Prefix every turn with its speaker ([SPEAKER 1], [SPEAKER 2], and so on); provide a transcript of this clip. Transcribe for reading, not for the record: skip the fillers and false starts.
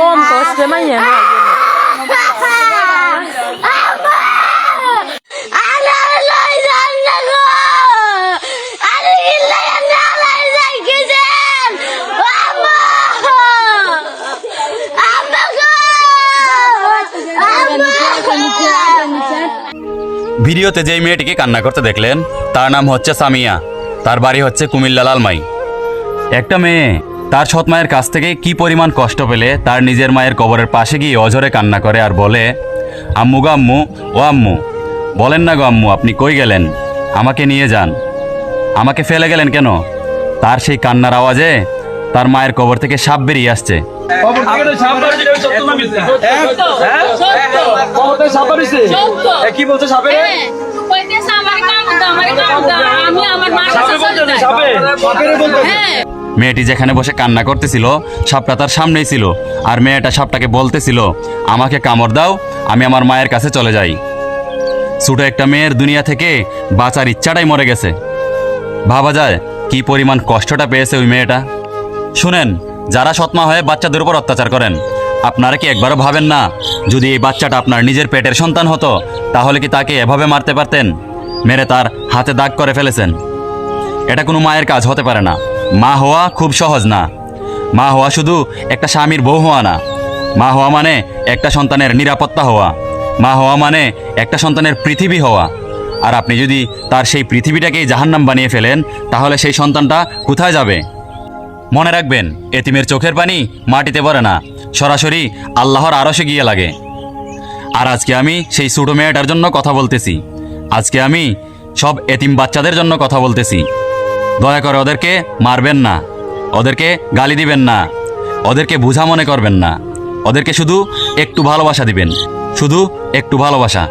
[SPEAKER 1] কম কষ্টে মাইয়া না
[SPEAKER 2] ভিডিওতে যেই মেয়েটিকে কান্না করতে দেখলেন তার নাম হচ্ছে সামিয়া। তার বাড়ি হচ্ছে কুমিল্লা লালমাই। একটা মেয়ে তার সৎ মায়ের কাছ থেকে কি পরিমাণ কষ্ট পেলে তার নিজের মায়ের কবরের পাশে গিয়ে অঝরে কান্না করে আর বলে, আম্মু গো আম্মু, ও আম্মু, বলেন না গো আম্মু, আপনি কই গেলেন? আমাকে নিয়ে যান, আমাকে ফেলে গেলেন কেন? তার সেই কান্নার আওয়াজে তার মায়ের কবর থেকে সাপ বেরিয়ে আসছে।
[SPEAKER 3] কি বলছে সাপে?
[SPEAKER 2] মেয়েটি যেখানে বসে কান্না করতেছিল সাপটা তার সামনেই ছিল, আর মেয়েটা সাপটাকে বলতেছিল, আমাকে কামড় দাও, আমি আমার মায়ের কাছে চলে যাই। ছোট একটা মেয়ের দুনিয়া থেকে বাঁচার ইচ্ছাটাই মরে গেছে। ভাবা যায় কি পরিমাণ কষ্টটা পেয়েছে ওই মেয়েটা। শুনেন, যারা সৎমা হয়ে বাচ্চাদের উপর অত্যাচার করেন, আপনারা কি একবারও ভাবেন না যদি এই বাচ্চাটা আপনার নিজের পেটের সন্তান হতো তাহলে কি তাকে এভাবে মারতে পারতেন? মেরে তার হাতে দাগ করে ফেলেছেন। এটা কোনো মায়ের কাজ হতে পারে না। মা হওয়া খুব সহজ না। মা হওয়া শুধু একটা স্বামীর বউ হওয়া না। মা হওয়া মানে একটা সন্তানের নিরাপত্তা হওয়া। মা হওয়া মানে একটা সন্তানের পৃথিবী হওয়া। আর আপনি যদি তার সেই পৃথিবীটাকেই জাহান্নাম বানিয়ে ফেলেন তাহলে সেই সন্তানটা কোথায় যাবে? মনে রাখবেন, এতিমের চোখের পানি মাটিতে পড়ে না, সরাসরি আল্লাহর আরশে গিয়ে লাগে। আর আজকে আমি সেই ছোটো মেয়েটার জন্য কথা বলতেছি। আজকে আমি সব এতিম বাচ্চাদের জন্য কথা বলতেছি। দয়া করে ওদেরকে মারবেন না, ওদেরকে গালি দিবেন না, ওদেরকে বোঝা মনে করবেন না। ওদেরকে শুধু একটু ভালোবাসা দিবেন, শুধু একটু ভালোবাসা।